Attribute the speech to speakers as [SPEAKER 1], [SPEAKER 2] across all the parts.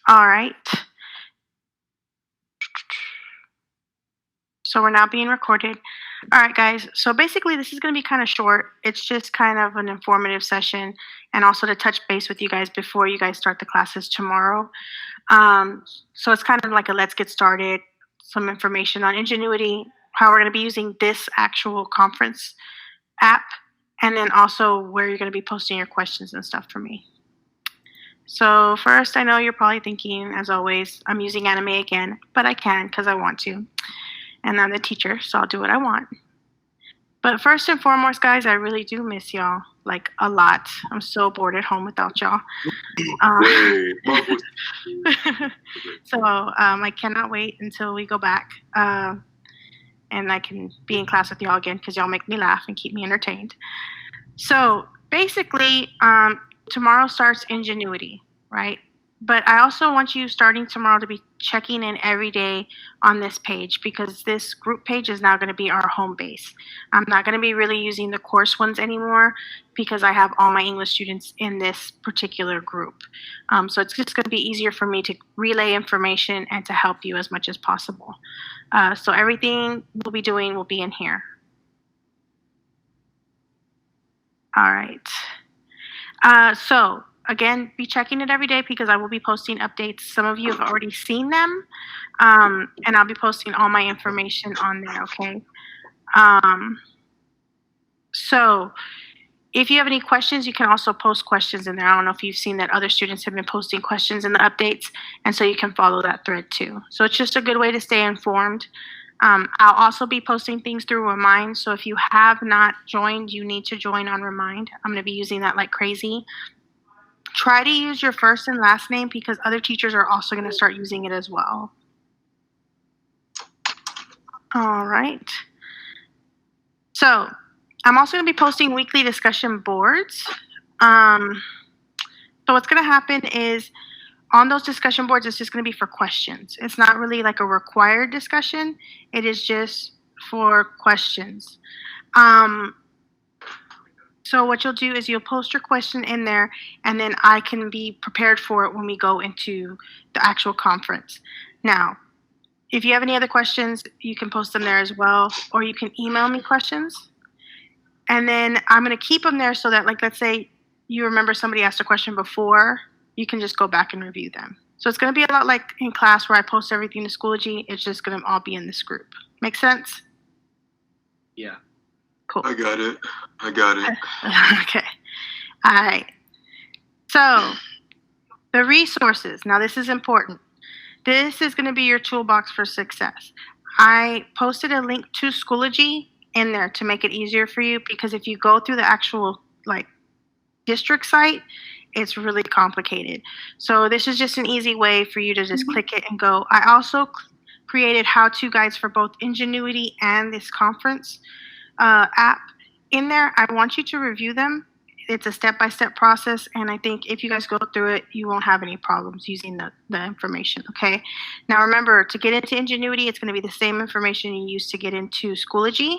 [SPEAKER 1] All right. So we're now being recorded. All right, guys. So basically, this is going to be kind of short. It's just kind of an informative session and also to touch base with you guys before you guys start the classes tomorrow. Um, so it's kind of like a let's get started, some information on Ingenuity, how we're going to be using this actual conference app, and then also where you're going to be posting your questions and stuff for me. So first, I know you're probably thinking, as always, I'm using anime again, but I can because I want to. And I'm the teacher, so I'll do what I want. But first and foremost, guys, I really do miss y'all, like a lot. I'm so bored at home without y'all. So I cannot wait until we go back and I can be in class with y'all again because y'all make me laugh and keep me entertained. So basically, tomorrow starts Ingenuity, right? But I also want you starting tomorrow to be checking in every day on this page because this group page is now going to be our home base. I'm not going to be really using the course ones anymore because I have all my English students in this particular group. So it's just going to be easier for me to relay information and to help you as much as possible. So everything we'll be doing will be in here. All right. So again, be checking it every day because I will be posting updates. Some of you have already seen them, and I'll be posting all my information on there, okay? So if you have any questions, you can also post questions in there. I don't know if you've seen that other students have been posting questions in the updates, and so you can follow that thread too. So it's just a good way to stay informed. I'll also be posting things through Remind, so if you have not joined, you need to join on Remind. I'm going to be using that like crazy. Try to use your first and last name because other teachers are also going to start using it as well. All right. So I'm also going to be posting weekly discussion boards. So what's going to happen is on those discussion boards, it's just going to be for questions. It's not really like a required discussion. It is just for questions. So what you'll do is you'll post your question in there, and then I can be prepared for it when we go into the actual conference. Now, if you have any other questions, you can post them there as well, or you can email me questions. And then I'm going to keep them there so that, like, let's say you remember somebody asked a question before, you can just go back and review them. So it's going to be a lot like in class where I post everything to Schoology. It's just going to all be in this group. Make sense?
[SPEAKER 2] Yeah.
[SPEAKER 1] Cool.
[SPEAKER 3] I got it.
[SPEAKER 1] Okay. All right. So the resources. Now this is important. This is going to be your toolbox for success. I posted a link to Schoology in there to make it easier for you because if you go through the actual like district site, it's really complicated. So this is just an easy way for you to just click it and go. I also created how-to guides for both Ingenuity and this conference app. In there, I want you to review them. It's a step-by-step process, and I think if you guys go through it, you won't have any problems using the information, okay? Now remember, to get into Ingenuity, it's going to be the same information you use to get into Schoology.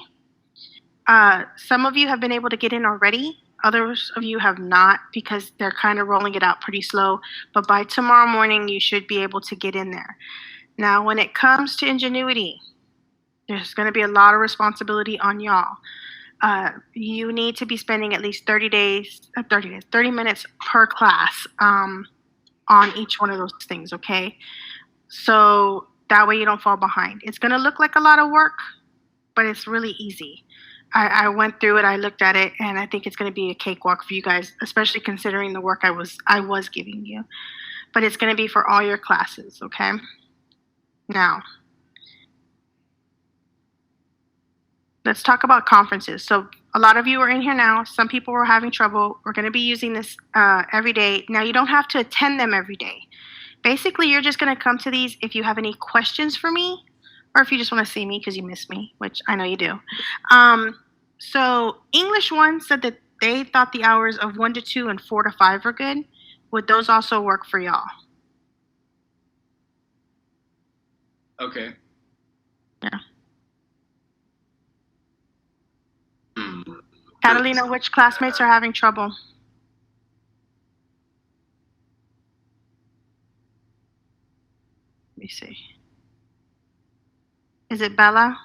[SPEAKER 1] Some of you have been able to get in already. Others of you have not because they're kind of rolling it out pretty slow, but by tomorrow morning, you should be able to get in there. Now, when it comes to Ingenuity, there's going to be a lot of responsibility on y'all. You need to be spending at least 30 minutes per class on each one of those things, okay? So that way you don't fall behind. It's going to look like a lot of work, but it's really easy. I went through it, I looked at it, and I think it's going to be a cakewalk for you guys, especially considering the work I was giving you. But it's going to be for all your classes, okay? Now, let's talk about conferences. So a lot of you are in here now. Some people were having trouble. We're going to be using this every day. Now, you don't have to attend them every day. Basically, you're just going to come to these if you have any questions for me or if you just want to see me because you miss me, which I know you do. So English 1 said that they thought the hours of 1 to 2 and 4 to 5 were good. Would those also work for y'all?
[SPEAKER 2] Okay.
[SPEAKER 1] Yeah. Catalina, which classmates are having trouble? me see. Is it Bella?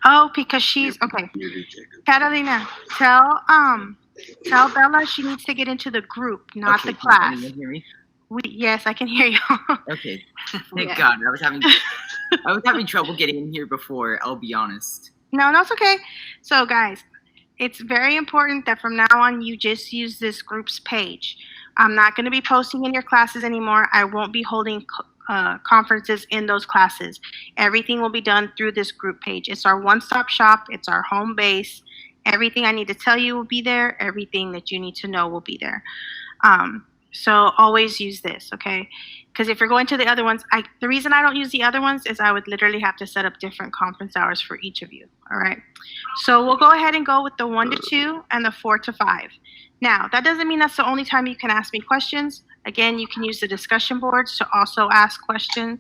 [SPEAKER 1] Oh, because she's okay. Catalina, tell Bella she needs to get into the group, not the class.
[SPEAKER 3] Can you hear me?
[SPEAKER 1] Yes, I can hear you.
[SPEAKER 3] Okay. Thank God. I was having trouble getting in here before, I'll be honest.
[SPEAKER 1] No, that's okay. So guys, it's very important that from now on you just use this group's page. I'm not going to be posting in your classes anymore. I won't be holding conferences in those classes. Everything will be done through this group page. It's our one-stop shop. It's our home base. Everything I need to tell you will be there. Everything that you need to know will be there. So always use this, okay? Because if you're going to the other ones, the reason I don't use the other ones is I would literally have to set up different conference hours for each of you, all right? So we'll go ahead and go with the 1 to 2 and the 4 to 5. Now, that doesn't mean that's the only time you can ask me questions. Again, you can use the discussion boards to also ask questions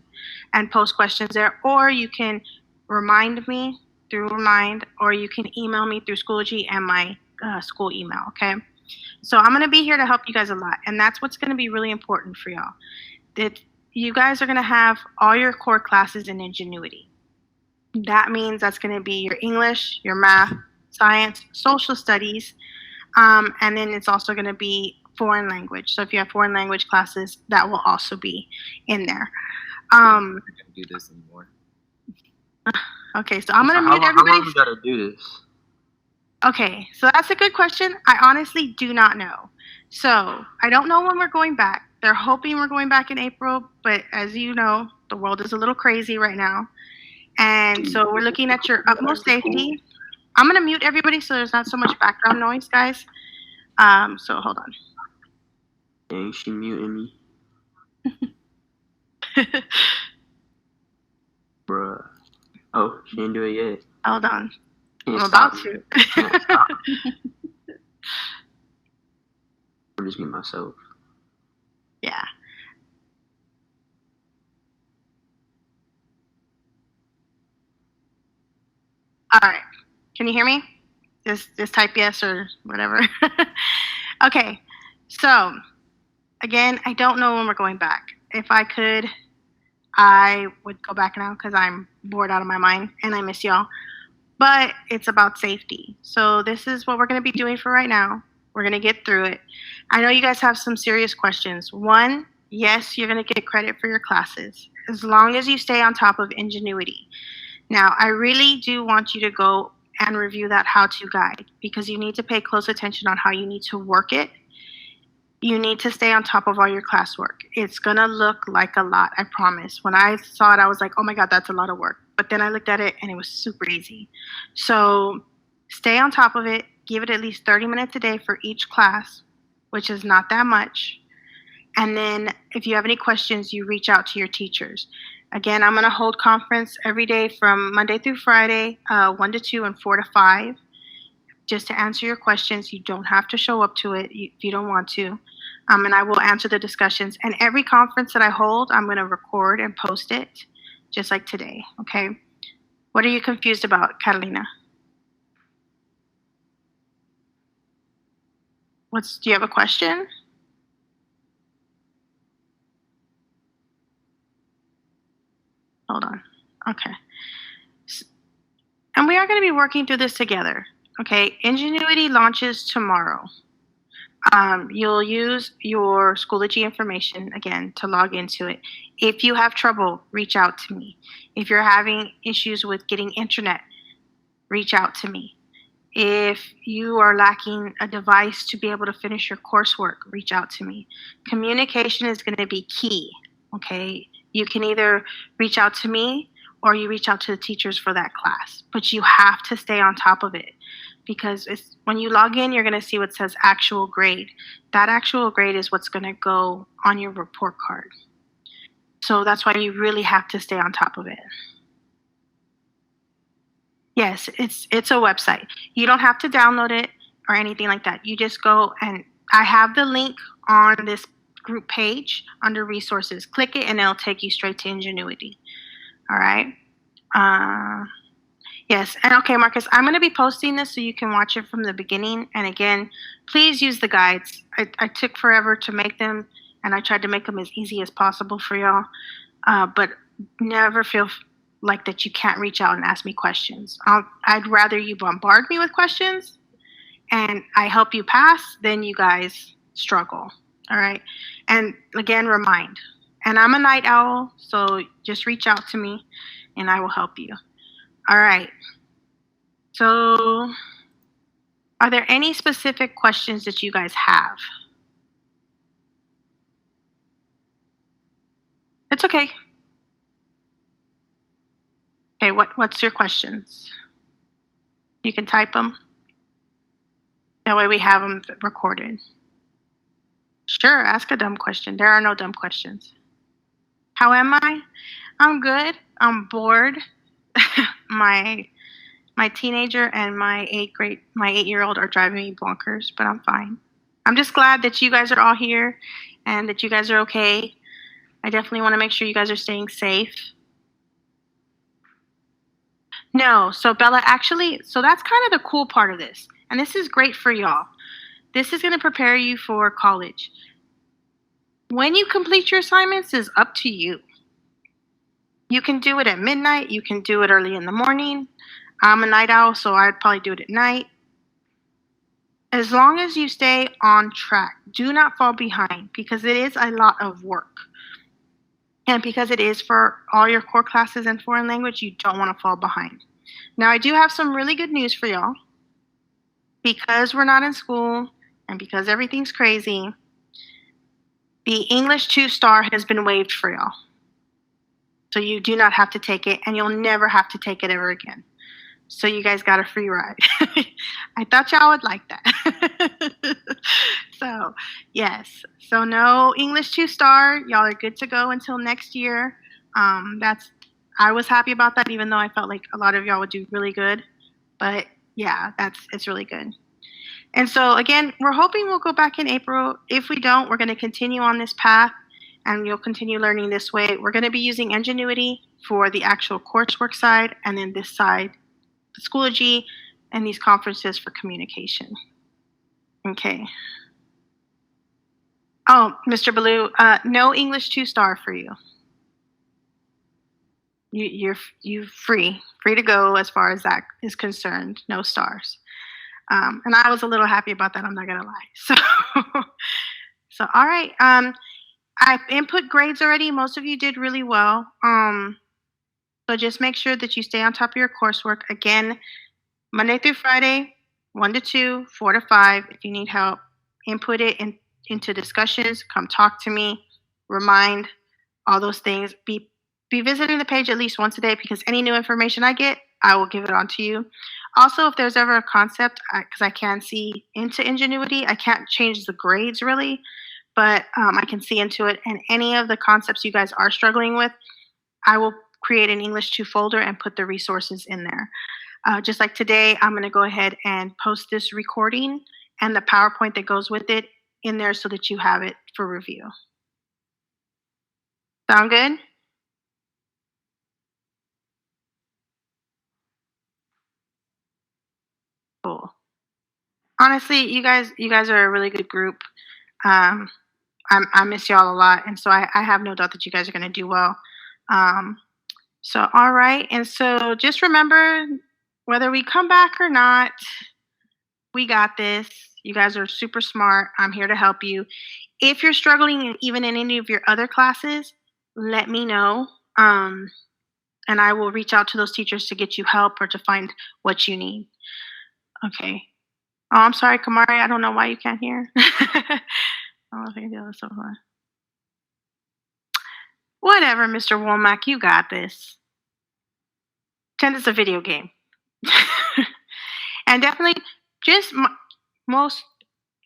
[SPEAKER 1] and post questions there, or you can remind me through Remind, or you can email me through Schoology and my school email, okay? So I'm going to be here to help you guys a lot, and that's what's going to be really important for y'all. That you guys are going to have all your core classes in Ingenuity. That means that's going to be your English, your math, science, social studies, and then it's also going to be foreign language. So if you have foreign language classes, that will also be in there.
[SPEAKER 3] I can't do this anymore.
[SPEAKER 1] Okay, so I'm going to mute everybody.
[SPEAKER 4] How long we got to do this?
[SPEAKER 1] Okay, so that's a good question. I honestly do not know. So I don't know when we're going back. They're hoping we're going back in April, but as you know, the world is a little crazy right now. And so we're looking at your utmost safety. I'm going to mute everybody so there's not so much background noise, guys. So hold on.
[SPEAKER 4] Dang, she muting me. Bruh. Oh, she didn't do it yet.
[SPEAKER 1] Hold on.
[SPEAKER 4] Can't
[SPEAKER 1] I'm
[SPEAKER 4] stop
[SPEAKER 1] about
[SPEAKER 4] me.
[SPEAKER 1] to.
[SPEAKER 4] Can't stop me. I'm just me myself.
[SPEAKER 1] Yeah. All right. Can you hear me? Just type yes or whatever. Okay. So, again, I don't know when we're going back. If I could, I would go back now because I'm bored out of my mind and I miss y'all. But it's about safety. So this is what we're going to be doing for right now. We're going to get through it. I know you guys have some serious questions. One, yes, you're going to get credit for your classes as long as you stay on top of Ingenuity. Now, I really do want you to go and review that how-to guide because you need to pay close attention on how you need to work it. You need to stay on top of all your classwork. It's going to look like a lot, I promise. When I saw it, I was like, oh my God, that's a lot of work. But then I looked at it and it was super easy. So stay on top of it. Give it at least 30 minutes a day for each class, which is not that much. And then if you have any questions, you reach out to your teachers. Again, I'm going to hold conference every day from Monday through Friday, 1 to 2 and 4 to 5, just to answer your questions. You don't have to show up to it if you don't want to. And I will answer the discussions. And every conference that I hold, I'm going to record and post it, just like today, okay? What are you confused about, Catalina? Do you have a question? Hold on. Okay. And we are going to be working through this together. Okay. Ingenuity launches tomorrow. You'll use your Schoology information again to log into it. If you have trouble, reach out to me. If you're having issues with getting internet, reach out to me. If you are lacking a device to be able to finish your coursework, reach out to me. Communication is going to be key. Okay. You can either reach out to me or you reach out to the teachers for that class. But you have to stay on top of it because when you log in, you're going to see what says actual grade. That actual grade is what's going to go on your report card. So that's why you really have to stay on top of it. Yes, it's a website. You don't have to download it or anything like that. You just go and I have the link on this group page under resources. Click it and it'll take you straight to Ingenuity. All right. Yes. And okay, Marcus, I'm going to be posting this so you can watch it from the beginning. And again, please use the guides. I took forever to make them. and I tried to make them as easy as possible for y'all. But never feel like that you can't reach out and ask me questions. I'd rather you bombard me with questions and I help you pass than you guys struggle. All right. And again, remind. And I'm a night owl, so just reach out to me and I will help you. All right. So, are there any specific questions that you guys have? It's okay. Okay, what's your questions? You can type them. That way we have them recorded. Sure, ask a dumb question. There are no dumb questions. How am I? I'm good. I'm bored. my teenager and my 8-year-old are driving me bonkers, but I'm fine. I'm just glad that you guys are all here and that you guys are okay. I definitely want to make sure you guys are staying safe. No, so Bella, actually, so that's kind of the cool part of this. And this is great for y'all. This is going to prepare you for college. When you complete your assignments is up to you. You can do it at midnight. You can do it early in the morning. I'm a night owl, so I'd probably do it at night. As long as you stay on track, do not fall behind because it is a lot of work. And because it is for all your core classes in foreign language, you don't want to fall behind. Now, I do have some really good news for y'all. Because we're not in school and because everything's crazy, the English 2-star has been waived for y'all. So you do not have to take it, and you'll never have to take it ever again. So you guys got a free ride. I thought y'all would like that. So, yes. So no English 2-star. Y'all are good to go until next year. I was happy about that, even though I felt like a lot of y'all would do really good. But yeah, it's really good. And so again, we're hoping we'll go back in April. If we don't, we're going to continue on this path and you'll continue learning this way. We're going to be using Ingenuity for the actual coursework side, and then this side, the Schoology, and these conferences for communication. Okay. Oh, Mr. Baloo, no English 2-star for you. You're free to go as far as that is concerned. No stars. And I was a little happy about that. I'm not gonna lie. So all right. I've input grades already. Most of you did really well. So just make sure that you stay on top of your coursework. Again, Monday through Friday, 1 to 2, 4 to 5. If you need help, input it into discussions. Come talk to me. Remind all those things. Be visiting the page at least once a day because any new information I get, I will give it on to you. Also, if there's ever a concept, because I can see into Ingenuity, I can't change the grades really, but I can see into it. And any of the concepts you guys are struggling with, I will create an English 2 folder and put the resources in there. Just like today, I'm going to go ahead and post this recording and the PowerPoint that goes with it in there so that you have it for review. Sound good? Cool. Honestly, you guys are a really good group. I miss y'all a lot, and so I have no doubt that you guys are going to do well. So all right, and so just remember, whether we come back or not, we got this. You guys are super smart. I'm here to help you. If you're struggling even in any of your other classes, let me know. And I will reach out to those teachers to get you help or to find what you need. Okay. Oh, I'm sorry, Kamari. I don't know why you can't hear. Oh, okay, that's so fun. Whatever, Mr. Womack, you got this. Pretend it's a video game. And definitely, just most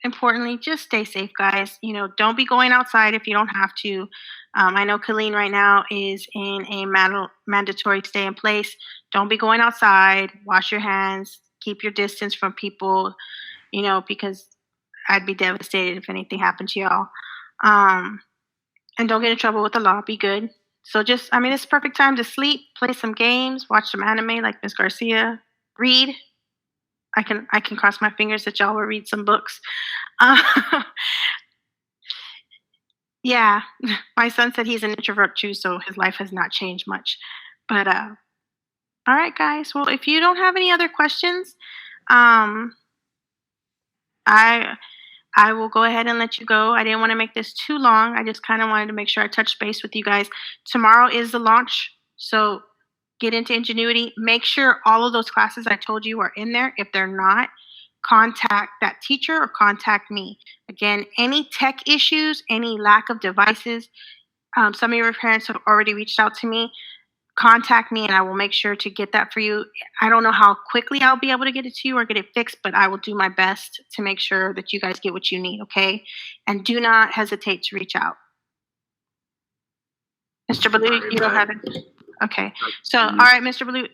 [SPEAKER 1] importantly, just stay safe, guys. You know, don't be going outside if you don't have to. I know Colleen right now is in a mandatory stay in place. Don't be going outside. Wash your hands. Keep your distance from people, you know, because I'd be devastated if anything happened to y'all. And don't get in trouble with the law. Be good. So just, I mean, it's a perfect time to sleep, play some games, watch some anime like Miss Garcia, read. I can cross my fingers that y'all will read some books. Yeah, my son said he's an introvert too, so his life has not changed much. But all right, guys. Well, if you don't have any other questions, um, I I will go ahead and let you go. I didn't want to make this too long. I just kind of wanted to make sure I touched base with you guys. Tomorrow is the launch, so get into Ingenuity. Make sure all of those classes I told you are in there. If they're not, contact that teacher or contact me. Again, any tech issues, any lack of devices, some of your parents have already reached out to me. Contact me and I will make sure to get that for you. I don't know how quickly I'll be able to get it to you or get it fixed, but I will do my best to make sure that you guys get what you need, okay? And do not hesitate to reach out. Mr. Baloo, you don't have it? Okay. So, all right, Mr. Baloo,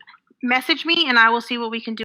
[SPEAKER 1] message me and I will see what we can do.